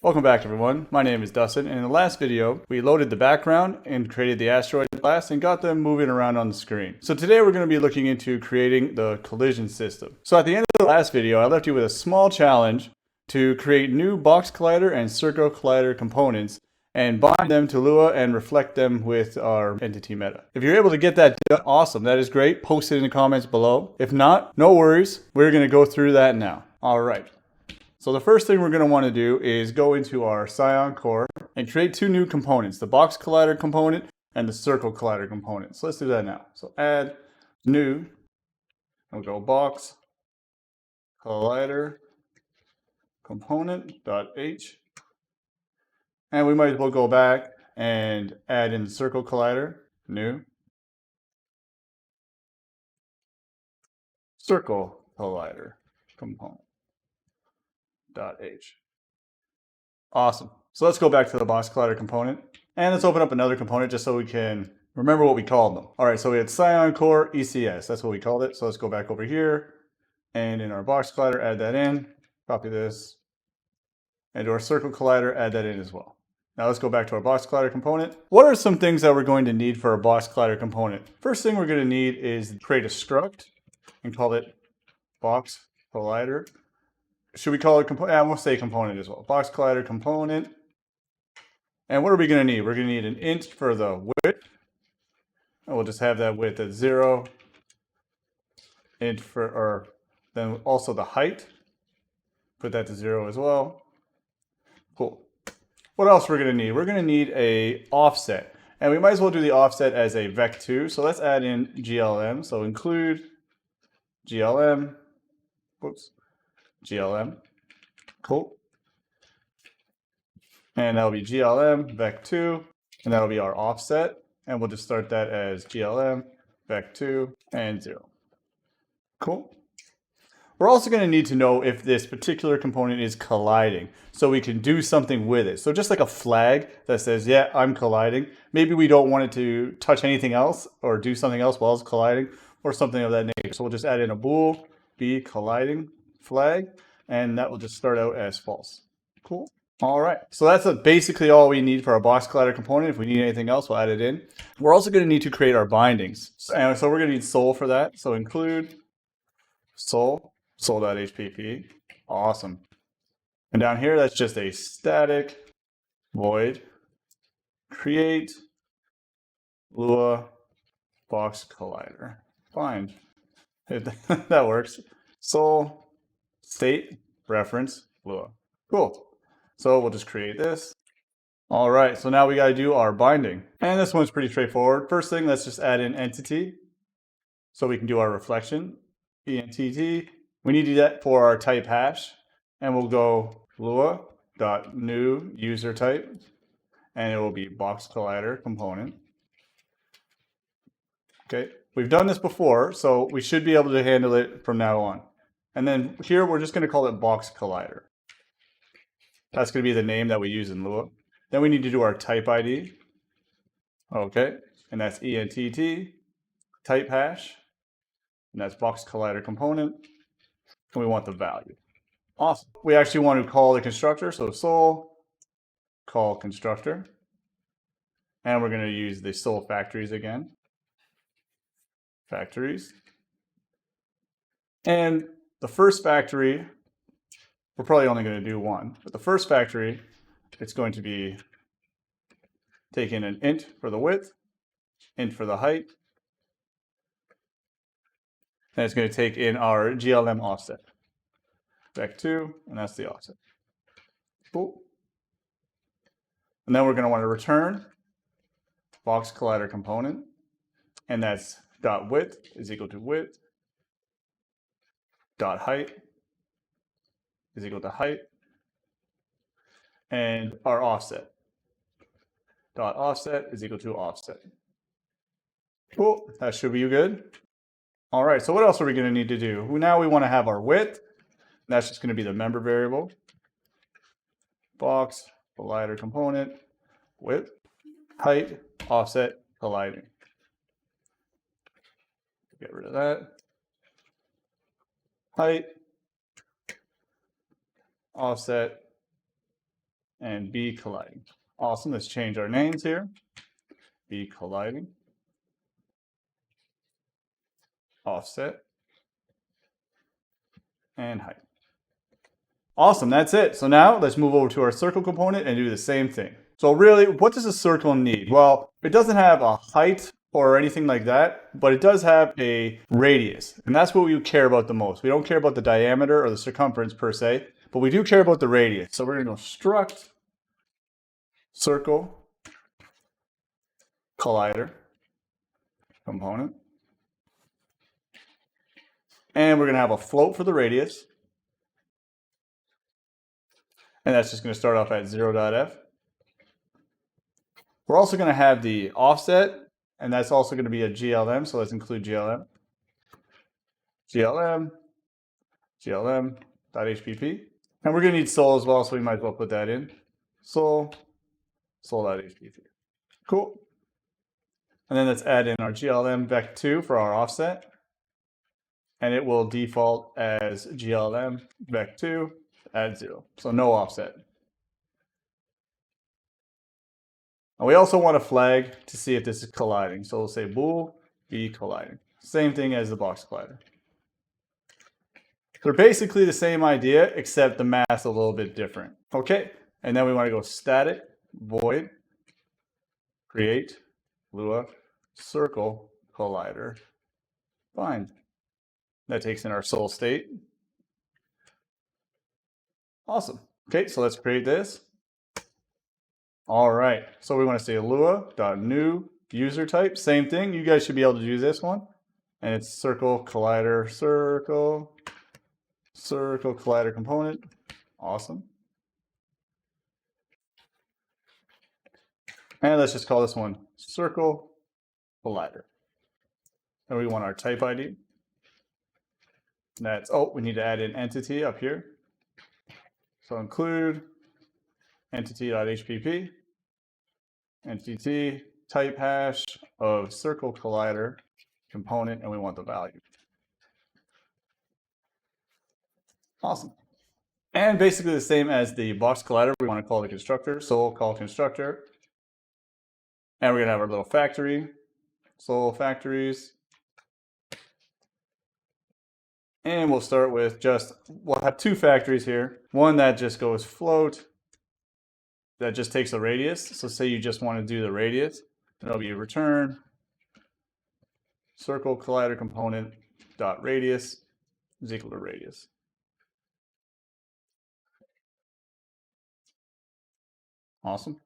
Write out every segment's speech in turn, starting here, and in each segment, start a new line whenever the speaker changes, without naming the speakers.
Welcome back everyone, my name is Dustin, and in the last video we loaded the background and created the asteroid class and got them moving around on the screen. So today we're going to be looking into creating the collision system. So at the end of the last video I left you with a small challenge to create new BoxCollider and CircleCollider components and bind them to Lua and reflect them with our entity meta. If you're able to get that done, awesome, that is great. Post it in the comments below. If not, no worries, we're going to go through that now. Alright. So the first thing we're going to want to do is go into our Scion core and create two new components, the BoxCollider component and the CircleCollider component. So let's do that now. So add new, and we'll go BoxCollider component.h, and we might as well go back and add in the CircleCollider, new, CircleCollider component. .h. Awesome. So let's go back to the BoxCollider component and let's open up another component just so we can remember what we called them. All right, so we had Scion core ECS. That's what we called it. So let's go back over here and in our BoxCollider, add that in, copy this, and to our CircleCollider, add that in as well. Now let's go back to our BoxCollider component. What are some things that we're going to need for our BoxCollider component? First thing we're going to need is create a struct and call it BoxCollider. Should we call it component? Yeah, we'll say component as well. BoxCollider component. And what are we going to need? We're going to need an int for the width. And we'll just have that width at 0. Int for, or then also the height. Put that to 0 as well. Cool. What else we're going to need? We're going to need a offset. And we might as well do the offset as a vec2. So let's add in GLM. So include GLM. Whoops. GLM, cool. And that'll be GLM, vec2, and that'll be our offset. And we'll just start that as GLM, vec2, and 0. Cool. We're also going to need to know if this particular component is colliding, so we can do something with it. So just like a flag that says, yeah, I'm colliding. Maybe we don't want it to touch anything else or do something else while it's colliding or something of that nature. So we'll just add in a bool, be colliding flag, and that will just start out as false. Cool. All right. So that's basically all we need for our BoxCollider component. If we need anything else, we'll add it in. We're also going to need to create our bindings. And so we're going to need sol for that. So include sol.hpp. Awesome. And down here, that's just a static void create Lua BoxCollider. Bind. That works. Sol state reference Lua. Cool. So we'll just create this. All right, so now we got to do our binding. And this one's pretty straightforward. First thing, let's just add in entity so we can do our reflection. entt. We need to do that for our type hash. And we'll go lua.new user type. And it will be BoxCollider component. Okay, we've done this before, so we should be able to handle it from now on. And then here we're just going to call it BoxCollider. That's going to be the name that we use in Lua. Then we need to do our type ID. Okay, and that's entt type hash. And that's BoxCollider component. And we want the value. Awesome. We actually want to call the constructor. So sol call constructor. And we're going to use the sol factories again. Factories. And the first factory, we're probably only going to do one, but the first factory, it's going to be taking an int for the width, int for the height, and it's going to take in our GLM offset. Vec2, and that's the offset. Cool. And then we're going to want to return BoxCollider component, and that's dot width is equal to width, dot height is equal to height, and our offset dot offset is equal to offset. Cool, that should be good. All right, so what else are we going to need to do? Now we want to have our width. That's just going to be the member variable. BoxCollider component, width, height, offset, colliding. Get rid of that. Height, offset, and be colliding. Awesome. Let's change our names here. Be colliding. Offset. And height. Awesome, that's it. So now let's move over to our circle component and do the same thing. So really, what does a circle need? Well, it doesn't have a height or anything like that, but it does have a radius. And that's what we care about the most. We don't care about the diameter or the circumference per se, but we do care about the radius. So we're going to go struct circle collider component. And we're going to have a float for the radius. And that's just going to start off at 0.f. We're also going to have the offset, and that's also going to be a GLM. So let's include GLM. GLM.hpp. And we're going to need sol as well, so we might as well put that in. Sol.hpp. Cool. And then let's add in our GLM vec2 for our offset. And it will default as GLM vec2 at 0. So no offset. And we also want a flag to see if this is colliding. So we'll say bool be colliding. Same thing as the BoxCollider. They're basically the same idea, except the math's a little bit different. Okay, and then we want to go static void create Lua circle collider bind. That takes in our sol state. Awesome. Okay, so let's create this. All right, so we want to say Lua.new user type. Same thing. You guys should be able to do this one. And it's CircleCollider, CircleCollider component. Awesome. And let's just call this one CircleCollider. And we want our type ID. That's, we need to add an entity up here. So include entity.hpp, entity type hash of CircleCollider component, and we want the value. Awesome. And basically the same as the BoxCollider, we want to call the constructor, so we'll call constructor. And we're going to have our little factory, sol factories. And we'll start with we'll have two factories here. One that just goes float, that just takes a radius. So say you just want to do the radius, then it'll be return CircleCollider component dot radius is equal to radius. Awesome.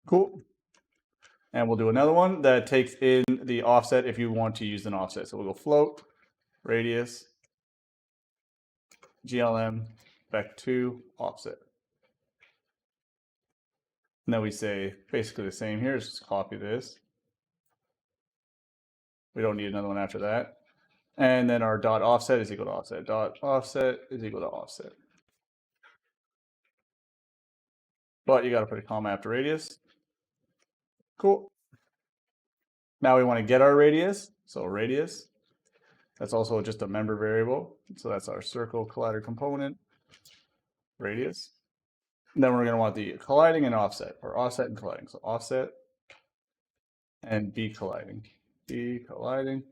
Cool. And we'll do another one that takes in the offset if you want to use an offset. So we'll go float, radius, GLM, vec2, offset. And then we say basically the same here, just copy this. We don't need another one after that. And then our dot offset is equal to offset. Dot offset is equal to offset. But you got to put a comma after radius. Cool. Now we want to get our radius. So radius, that's also just a member variable. So that's our CircleCollider component, radius. And then we're going to want the colliding and offset, or offset and colliding. So offset and be colliding. Be colliding.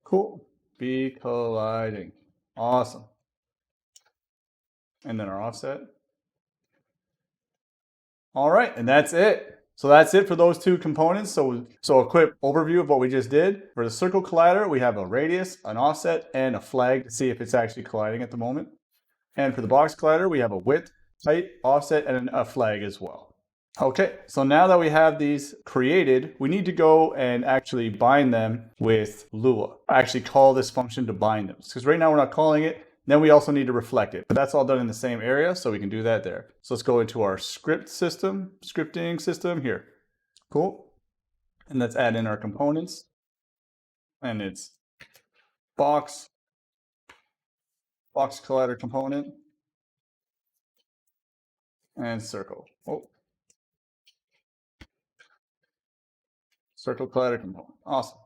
Cool. Be colliding. Awesome. And then our offset. All right, and that's it. So that's it for those two components. So a quick overview of what we just did. For the CircleCollider, we have a radius, an offset, and a flag to see if it's actually colliding at the moment. And for the BoxCollider, we have a width, height, offset, and a flag as well. Okay, so now that we have these created, we need to go and actually bind them with Lua. Actually call this function to bind them. Because right now we're not calling it. Then we also need to reflect it, but that's all done in the same area, so we can do that there. So let's go into our scripting system here. Cool. And let's add in our components. And it's BoxCollider component, and circle. CircleCollider component. Awesome.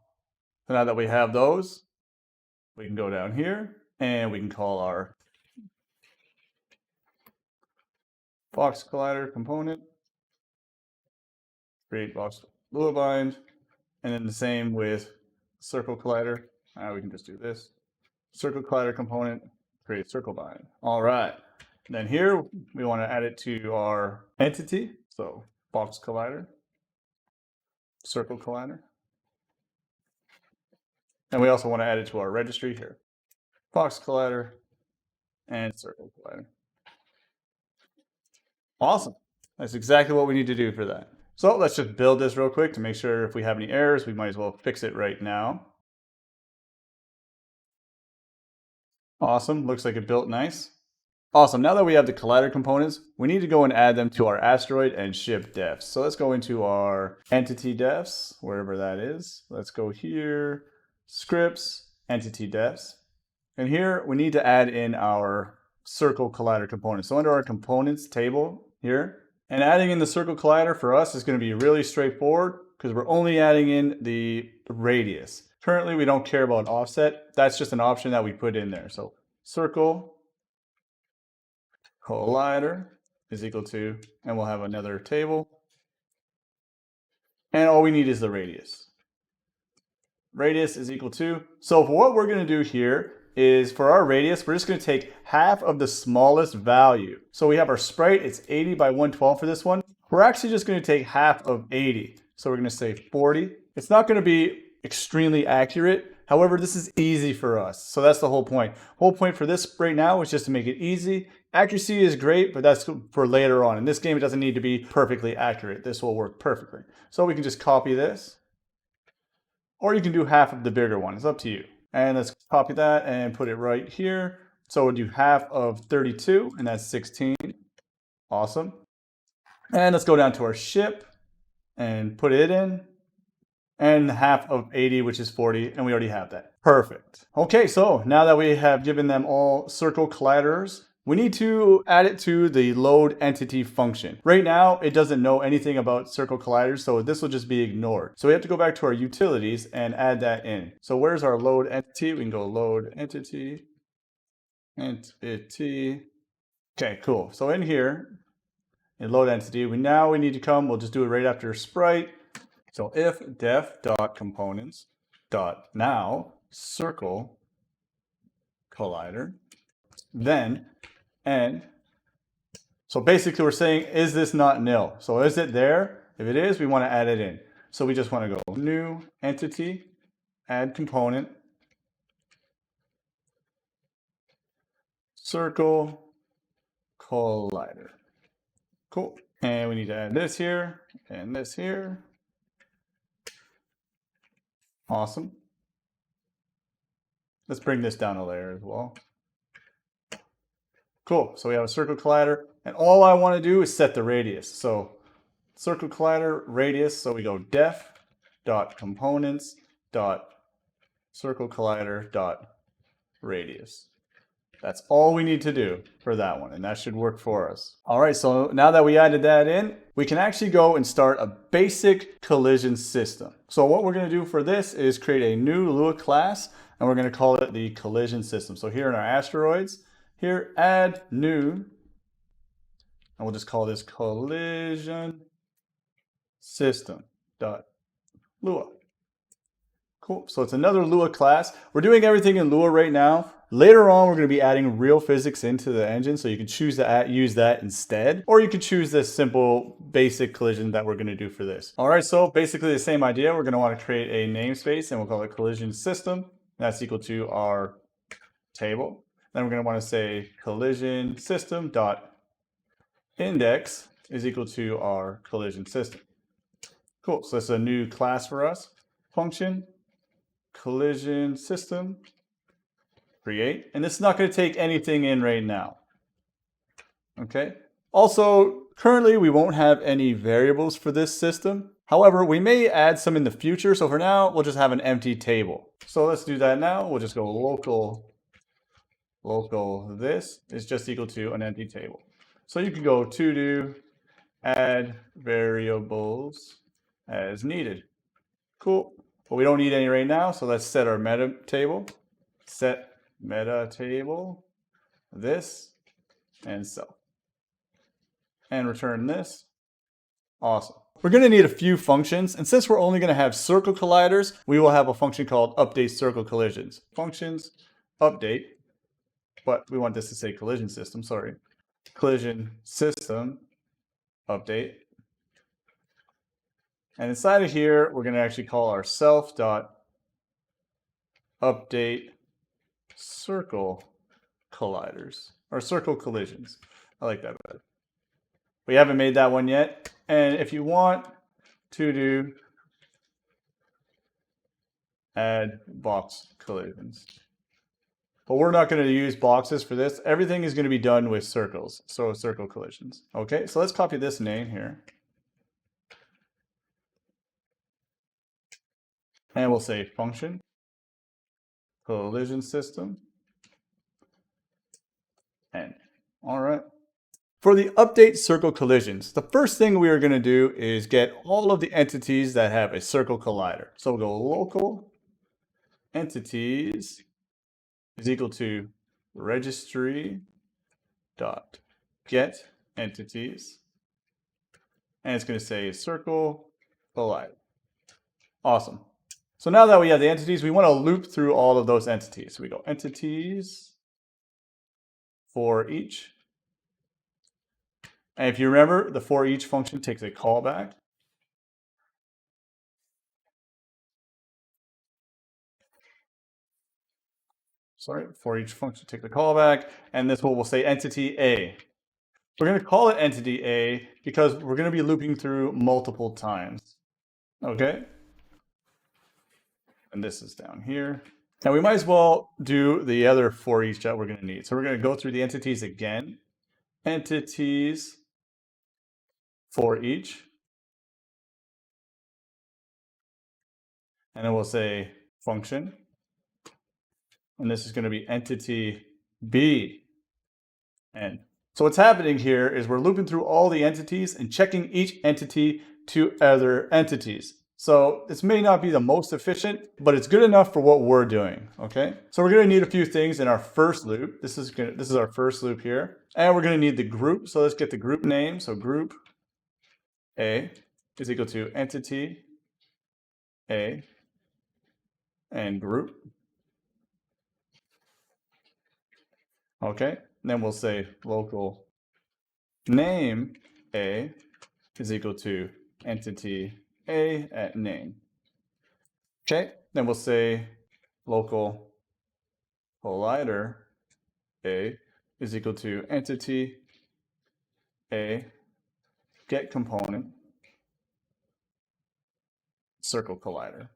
So now that we have those, we can go down here and we can call our BoxCollider component, create Box Lua bind, and then the same with CircleCollider. We can just do this. CircleCollider component, create circle bind. All right. Then here we want to add it to our entity. So BoxCollider, CircleCollider. And we also want to add it to our registry here. BoxCollider and CircleCollider. Awesome. That's exactly what we need to do for that. So let's just build this real quick to make sure if we have any errors, we might as well fix it right now. Awesome. Looks like it built nice. Awesome. Now that we have the collider components, we need to go and add them to our asteroid and ship defs. So let's go into our entity defs, wherever that is. Let's go here, scripts, entity defs. And here we need to add in our CircleCollider component. So under our components table here, and adding in the CircleCollider for us is going to be really straightforward because we're only adding in the radius. Currently, we don't care about offset. That's just an option that we put in there. So CircleCollider is equal to, and we'll have another table. And all we need is the radius. Radius is equal to, so for what we're going to do here is for our radius, we're just going to take half of the smallest value. So we have our sprite, it's 80 by 112 for this one. We're actually just going to take half of 80. So we're going to say 40. It's not going to be extremely accurate. However, this is easy for us. So that's the whole point. Whole point for this right now is just to make it easy. Accuracy is great, but that's for later on. In this game, it doesn't need to be perfectly accurate. This will work perfectly. So we can just copy this. Or you can do half of the bigger one. It's up to you. And let's copy that and put it right here. So we'll do half of 32, and that's 16. Awesome. And let's go down to our ship and put it in. And half of 80, which is 40, and we already have that. Perfect. Okay, so now that we have given them all CircleColliders, we need to add it to the load entity function. Right now, it doesn't know anything about CircleColliders, so this will just be ignored. So we have to go back to our utilities and add that in. So where's our load entity? We can go load entity. Okay, cool. So in here, in load entity, we need to come, we'll just do it right after sprite. So if def.components.now CircleCollider, then and so basically we're saying, is this not nil? So is it there? If it is, we want to add it in. So we just want to go new entity, add component, CircleCollider. Cool. And we need to add this here and this here. Awesome. Let's bring this down a layer as well. Cool. So we have a CircleCollider, and all I want to do is set the radius. So CircleCollider radius. So we go def.components.CircleCollider.radius. That's all we need to do for that one, and that should work for us. All right, so now that we added that in, we can actually go and start a basic collision system. So what we're going to do for this is create a new Lua class, and we're going to call it the collision system. So here in our asteroids, here add new, and we'll just call this collision system.lua. Cool. So it's another Lua class. We're doing everything in Lua right now. Later on, we're going to be adding real physics into the engine, so you can choose to use that instead, or you can choose this simple basic collision that we're going to do for this. All right, so basically the same idea. We're going to want to create a namespace, and we'll call it collision system. That's equal to our table. Then we're going to want to say collision system dot index is equal to our collision system. Cool. So this is a new class for us. Function collision system create, and this is not going to take anything in right now. Okay. Also, currently we won't have any variables for this system. However, we may add some in the future. So for now, we'll just have an empty table. So let's do that now. We'll just go local this is just equal to an empty table. So you can go to do add variables as needed. Cool. But we don't need any right now. So let's set our meta table. Set meta table, this, and so. and return this. Awesome. We're going to need a few functions, and since we're only going to have circle colliders, we will have a function called update circle collisions. Functions update, but we want this to say collision system, sorry. Collision system update. And inside of here, we're going to actually call our self.update circle colliders, or circle collisions. I like that better. We haven't made that one yet. And if you want to do add box collisions, but we're not going to use boxes for this. Everything is going to be done with circles. So circle collisions. Okay, so let's copy this name here. And we'll say function collision system. And all right. For the update circle collisions, the first thing we are going to do is get all of the entities that have a circle collider. So we'll go local entities is equal to registry dot get entities, and it's going to say circle collider. Awesome. So now that we have the entities, we want to loop through all of those entities. So we go entities for each. And if you remember, the for each function takes a callback. Sorry, for each function takes a callback, and this one will say entity A. We're going to call it entity A because we're going to be looping through multiple times. Okay? And this is down here. And we might as well do the other for each that we're going to need. So we're going to go through the entities again. Entities for each. And then we'll say function. And this is going to be entity B. And so what's happening here is we're looping through all the entities and checking each entity to other entities. So this may not be the most efficient, but it's good enough for what we're doing, okay? So we're going to need a few things in our first loop. This is our first loop here. And we're going to need the group. So let's get the group name. So group A is equal to entity A and group. Okay, and then we'll say local name A is equal to entity A at name. Okay, then we'll say local collider A is equal to entity A get component circle collider.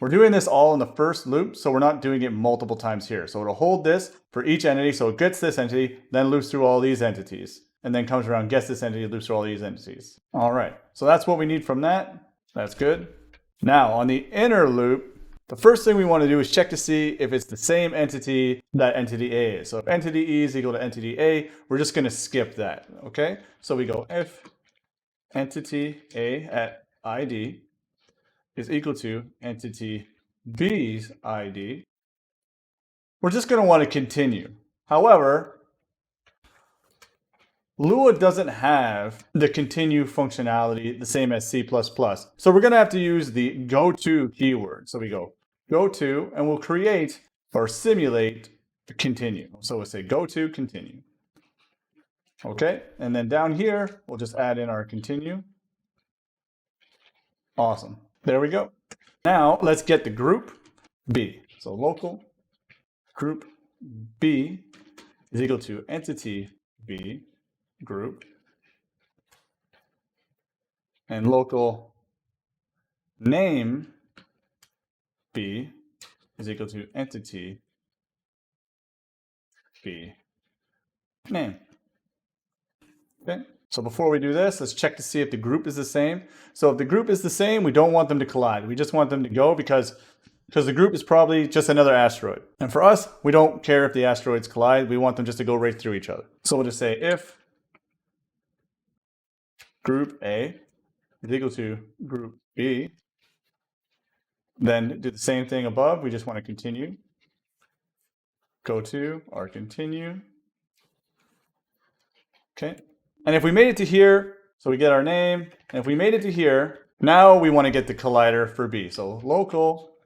We're doing this all in the first loop, so we're not doing it multiple times here. So it'll hold this for each entity, so it gets this entity, then loops through all these entities, and then comes around, gets this entity, loops through all these entities. All right, so that's what we need from that. That's good. Now, on the inner loop, the first thing we want to do is check to see if it's the same entity that entity A is. So if entity E is equal to entity A, we're just going to skip that, okay? So we go if entity A at ID is equal to entity B's ID, we're just going to want to continue. However, Lua doesn't have the continue functionality the same as C++. So we're going to have to use the goTo keyword. So we go goTo, and we'll create or simulate the continue. So we'll say goTo continue. Okay, and then down here, we'll just add in our continue. Awesome. There we go. Now let's get the group B. So local group B is equal to entity B group, and local name B is equal to entity B name. Okay. So before we do this, let's check to see if the group is the same. So if the group is the same, we don't want them to collide. We just want them to go because the group is probably just another asteroid. And for us, we don't care if the asteroids collide. We want them just to go right through each other. So we'll just say if group A is equal to group B, then do the same thing above. We just want to continue. Go to or continue. Okay. And if we made it to here, so we get our name, and if we made it to here, now we want to get the collider for B. So local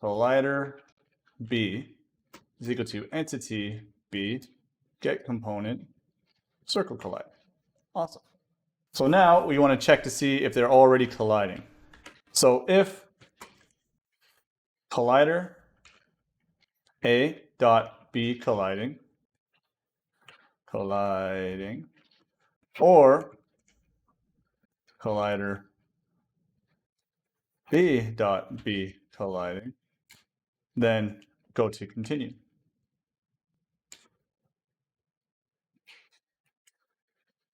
collider B is equal to entity B, get component, CircleCollider. Awesome. So now we want to check to see if they're already colliding. So if collider A dot B colliding, or collider B dot B colliding, then go to continue.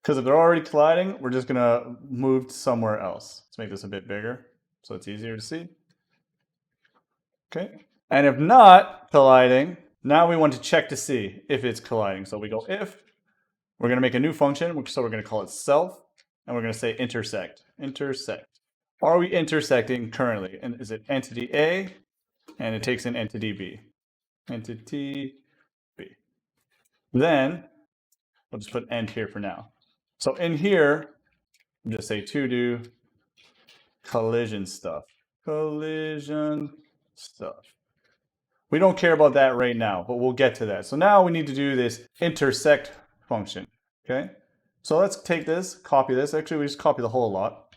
Because if they're already colliding, we're just going to move somewhere else. Let's make this a bit bigger so it's easier to see. Okay. And if not colliding, now we want to check to see if it's colliding. So we go if, we're going to make a new function, so we're going to call it self, and we're going to say intersect. Intersect. Are we intersecting currently? And is it entity A? And it takes in entity B. Entity B. Then we'll just put end here for now. So in here, we'll just say to do collision stuff. Collision stuff. We don't care about that right now, but we'll get to that. So now we need to do this intersect function. Okay. So let's take this, copy this. Actually, we just copy the whole lot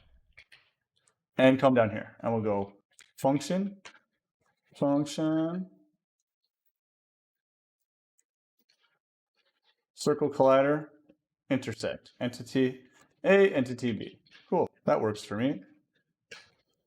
and come down here and we'll go function, CircleCollider, intersect, entity A, entity B. Cool, that works for me.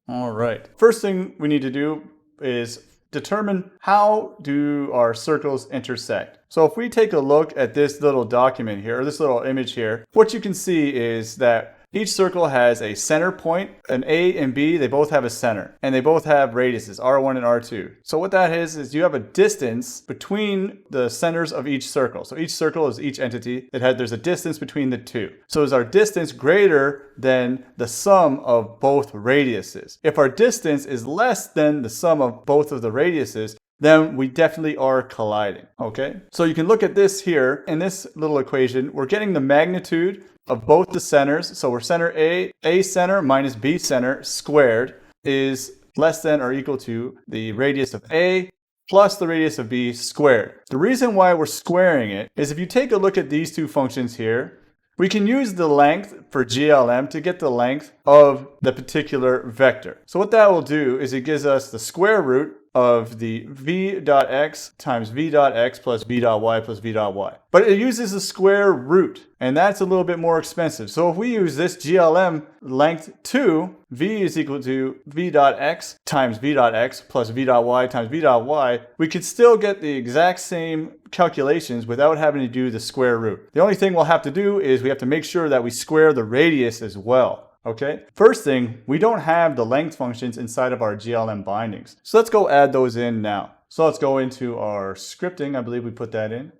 All right, first thing we need to do is determine how do our circles intersect. So if we take a look at this little document here, or this little image here, what you can see is that each circle has a center point. An A and B, they both have a center, and they both have radiuses, R1 and R2. So what that is you have a distance between the centers of each circle. So each circle is each entity. There's a distance between the two. So is our distance greater than the sum of both radiuses? If our distance is less than the sum of both of the radiuses, then we definitely are colliding, okay? So you can look at this here. In this little equation, we're getting the magnitude of both the centers. So we're center A center minus B center squared is less than or equal to the radius of A plus the radius of B squared. The reason why we're squaring it is if you take a look at these two functions here, we can use the length for GLM to get the length of the particular vector. So what that will do is it gives us the square root of the v.x times v.x plus v.y plus v.y. But it uses the square root, and that's a little bit more expensive. So if we use this GLM length 2, v is equal to v.x times v.x plus v.y times v.y, we could still get the exact same calculations without having to do the square root. The only thing we'll have to do is we have to make sure that we square the radius as well. Okay, first thing, we don't have the length functions inside of our GLM bindings. So let's go add those in now. So let's go into our scripting. I believe we put that in.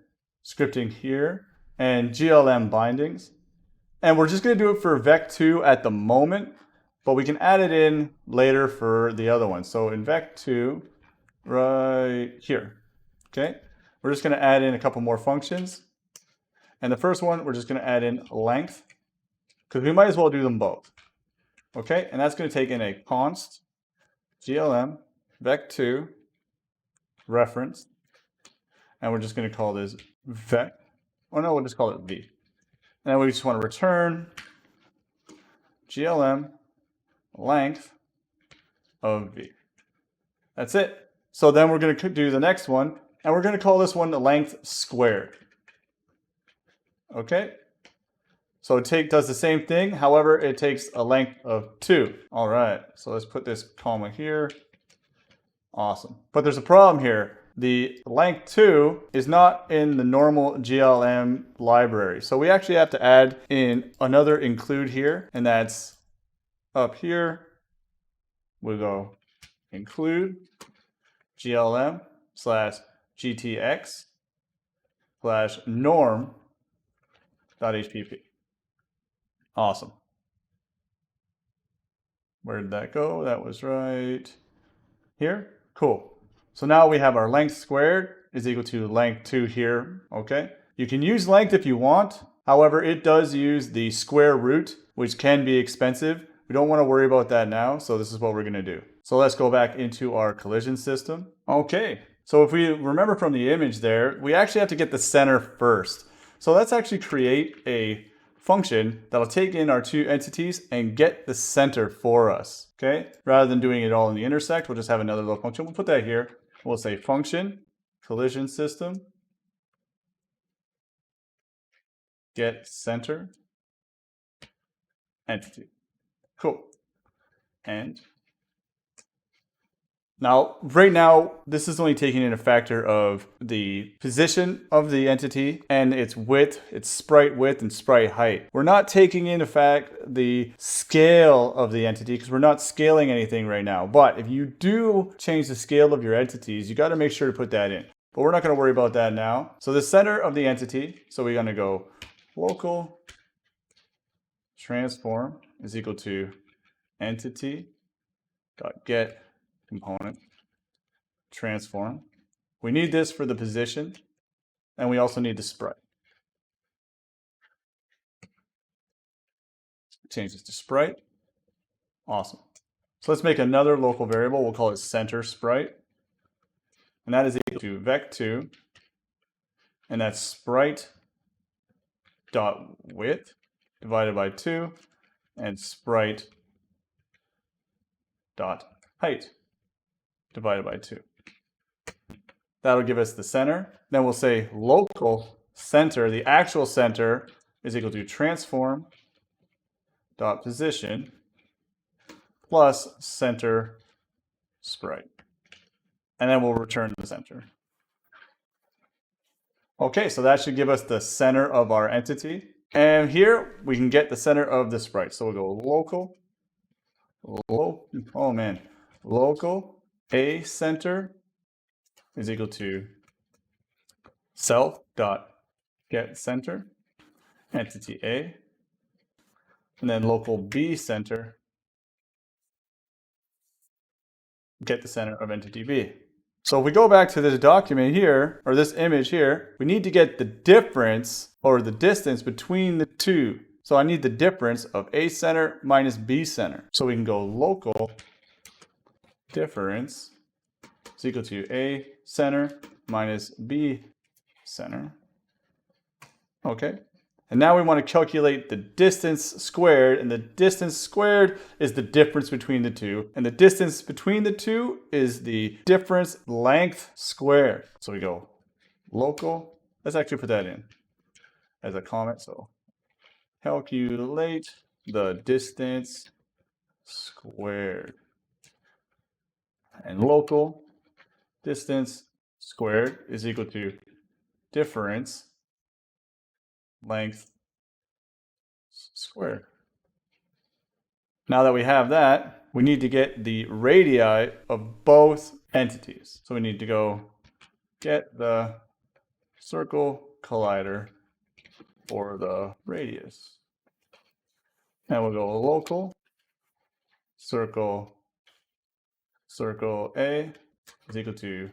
Scripting here and GLM bindings. And we're just going to do it for vec2 at the moment, but we can add it in later for the other one. So in vec2, right here. Okay, we're just going to add in a couple more functions. And the first one, we're just going to add in length, because we might as well do them both. Okay, and that's going to take in a const GLM vec2 reference, and we're just going to call this vec. Oh no, we'll just call it v. And then we just want to return GLM length of v. That's it. So then we're going to do the next one, and we're going to call this one the length squared. Okay. So it does the same thing, however, it takes a length of 2. All right, so let's put this comma here. Awesome. But there's a problem here. The length 2 is not in the normal GLM library. So we actually have to add in another include here, and that's up here. We'll go include GLM slash GTX slash norm.hpp. Awesome. Where did that go? That was right here. Cool. So now we have our length squared is equal to length 2 here. Okay. You can use length if you want. However, it does use the square root, which can be expensive. We don't want to worry about that now, so this is what we're going to do. So let's go back into our collision system. Okay, so if we remember from the image there, we actually have to get the center first. So let's actually create a function that'll take in our two entities and get the center for us, okay? Rather than doing it all in the intersect, we'll just have another little function. We'll put that here. We'll say function, collision system, get center, entity. Cool. And now, right now, this is only taking in a factor of the position of the entity and its width, its sprite width and sprite height. We're not taking into fact the scale of the entity because we're not scaling anything right now. But if you do change the scale of your entities, you got to make sure to put that in. But we're not going to worry about that now. So the center of the entity, so we're going to go local transform is equal to entity dot get component transform. We need this for the position, and we also need the sprite. Change this to sprite. Awesome. So let's make another local variable. We'll call it center sprite, and that is equal to vec2, and that's sprite dot width divided by 2, and sprite dot height divided by 2. That'll give us the center. Then we'll say local center, the actual center, is equal to transform dot position plus center sprite. And then we'll return the center. Okay, so that should give us the center of our entity. And here we can get the center of the sprite. So we'll go local a center is equal to self dot get center entity A, and then local B center get the center of entity B. So if we go back to this document here, or this image here, we need to get the difference or the distance between the two. So I need the difference of A center minus B center. So we can go local difference is equal to A center minus B center. Okay. And now we want to calculate the distance squared, and the distance squared is the difference between the two. And the distance between the two is the difference length squared. So we go local. Let's actually put that in as a comment. So calculate the distance squared. And local distance squared is equal to difference length squared. Now that we have that, we need to get the radii of both entities. So we need to go get the CircleCollider for the radius. And we'll go local circle A is equal to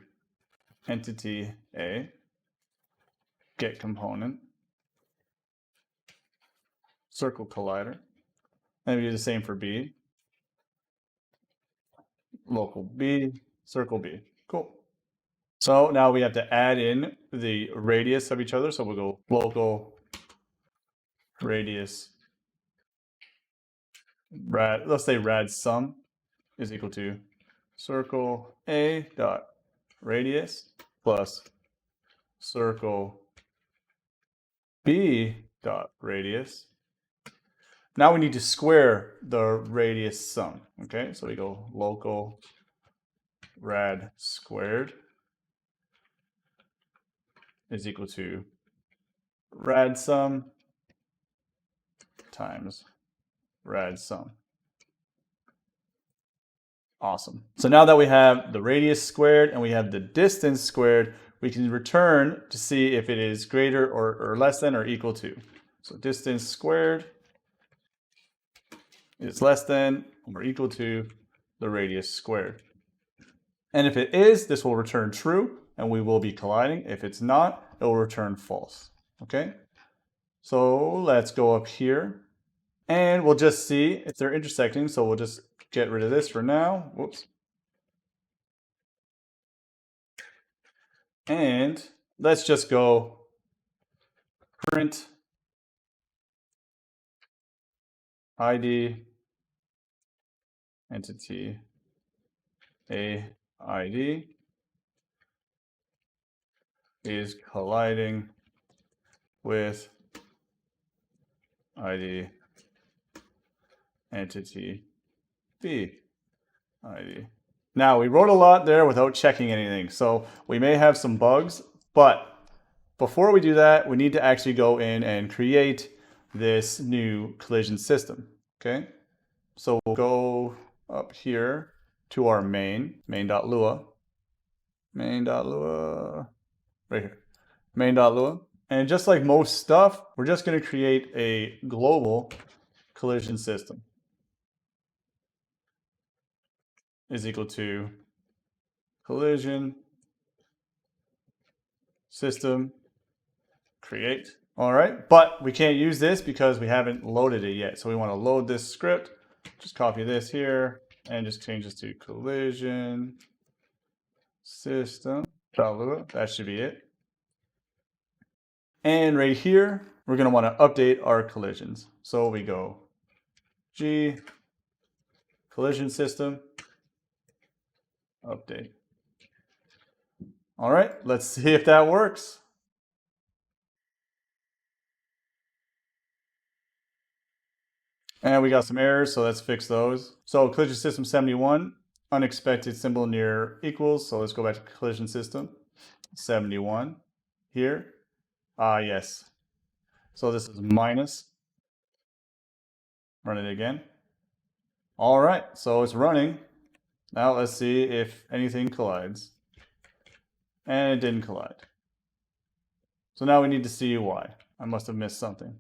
entity A, get component, CircleCollider, and we do the same for B, local B, circle B. Cool. So now we have to add in the radius of each other. So we'll go local radius rad, let's say rad sum is equal to circle A dot radius plus circle B dot radius. Now we need to square the radius sum. Okay, so we go local rad squared is equal to rad sum times rad sum. Awesome. So now that we have the radius squared and we have the distance squared, we can return to see if it is greater or less than or equal to. So distance squared is less than or equal to the radius squared. And if it is, this will return true and we will be colliding. If it's not, it will return false. Okay? So let's go up here and we'll just see if they're intersecting. So we'll just get rid of this for now. Whoops. And let's just go print ID entity AID is colliding with ID entity B ID. Now we wrote a lot there without checking anything, so we may have some bugs, but before we do that, we need to actually go in and create this new collision system, okay? So we'll go up here to our main.lua, right here, main.lua. And just like most stuff, we're just going to create a global collision system is equal to collision system create. All right, but we can't use this because we haven't loaded it yet. So we want to load this script. Just copy this here and just change this to collision system. That should be it. And right here, we're going to want to update our collisions. So we go G collision system update. All right, let's see if that works. And we got some errors, so let's fix those. So collision system 71, unexpected symbol near equals. So let's go back to collision system 71 here. Yes. So this is minus. Run it again. All right, so it's running. Now let's see if anything collides. And it didn't collide. So now we need to see why. I must have missed something.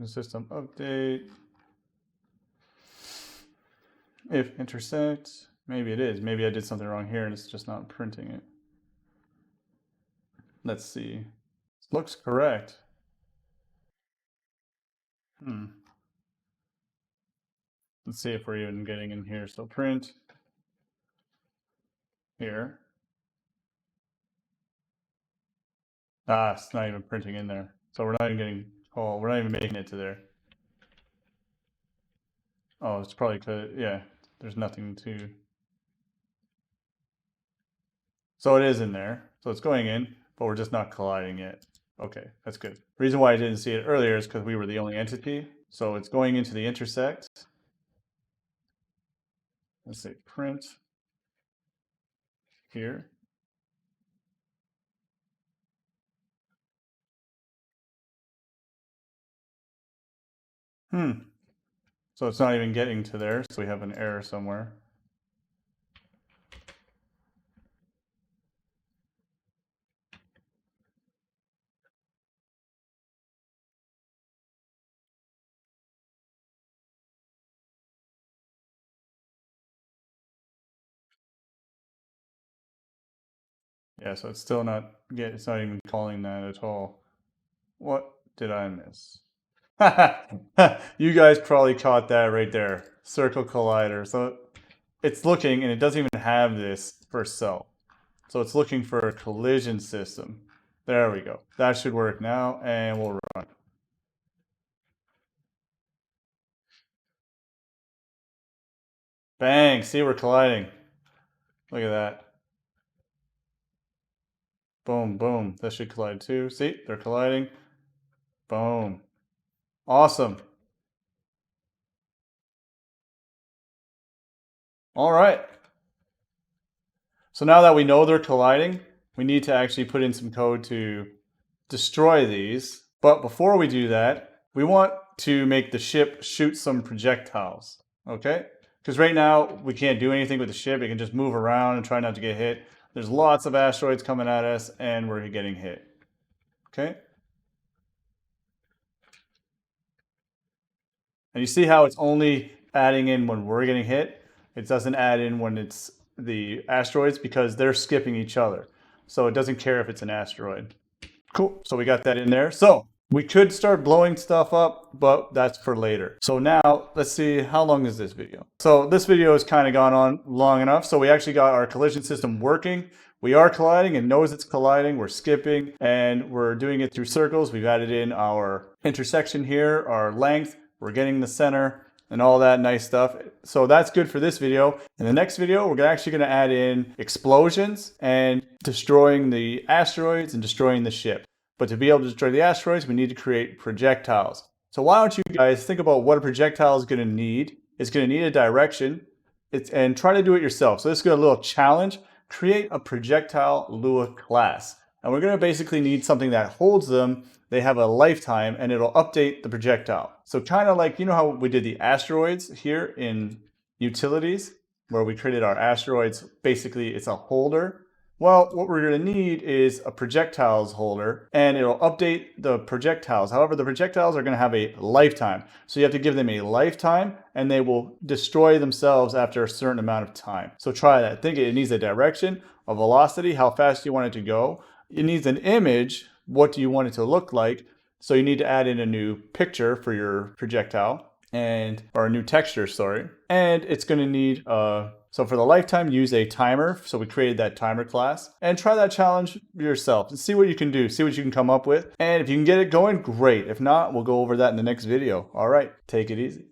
System update. If intersect, maybe it is. Maybe I did something wrong here and it's just not printing it. Let's see. Looks correct. Let's see if we're even getting in here. So print here. It's not even printing in there. So we're not even getting, we're not even making it to there. Oh, it's probably because, yeah, there's nothing to. So it is in there. So it's going in, but we're just not colliding yet. Okay, that's good. The reason why I didn't see it earlier is because we were the only entity. So it's going into the intersect. Let's say print here. So it's not even getting to there, so we have an error somewhere. Yeah, so it's still not it's not even calling that at all. What did I miss? You guys probably caught that right there. CircleCollider. So it's looking, and it doesn't even have this for cell. So it's looking for a collision system. There we go. That should work now, and we'll run. Bang! See, we're colliding. Look at that. Boom, boom. That should collide too. See, they're colliding. Boom. Awesome. All right. So now that we know they're colliding, we need to actually put in some code to destroy these. But before we do that, we want to make the ship shoot some projectiles, okay? Because right now, we can't do anything with the ship. It can just move around and try not to get hit. There's lots of asteroids coming at us, and we're getting hit, okay? And you see how it's only adding in when we're getting hit? It doesn't add in when it's the asteroids because they're skipping each other. So it doesn't care if it's an asteroid. Cool, so we got that in there. So we could start blowing stuff up, but that's for later. So now let's see, how long is this video? So this video has kind of gone on long enough. So we actually got our collision system working. We are colliding, and knows it's colliding. We're skipping, and we're doing it through circles. We've added in our intersection here, our length. We're getting the center and all that nice stuff. So that's good for this video. In the next video, we're actually going to add in explosions and destroying the asteroids and destroying the ship. But to be able to destroy the asteroids, we need to create projectiles. So why don't you guys think about what a projectile is going to need? It's going to need a direction, and try to do it yourself. So this is a little challenge. Create a projectile Lua class. And we're going to basically need something that holds them. They have a lifetime, and it'll update the projectile. So kind of like, you know how we did the asteroids here in utilities, where we created our asteroids. Basically, it's a holder. Well, what we're going to need is a projectiles holder, and it'll update the projectiles. However, the projectiles are going to have a lifetime. So you have to give them a lifetime, and they will destroy themselves after a certain amount of time. So try that. Think it needs a direction, a velocity, how fast you want it to go. It needs an image. What do you want it to look like? So you need to add in a new picture for your projectile, or a new texture, sorry. And it's going to need so for the lifetime, use a timer. So we created that timer class, and try that challenge yourself and see what you can do, see what you can come up with. And if you can get it going, great. If not, we'll go over that in the next video. All right, take it easy.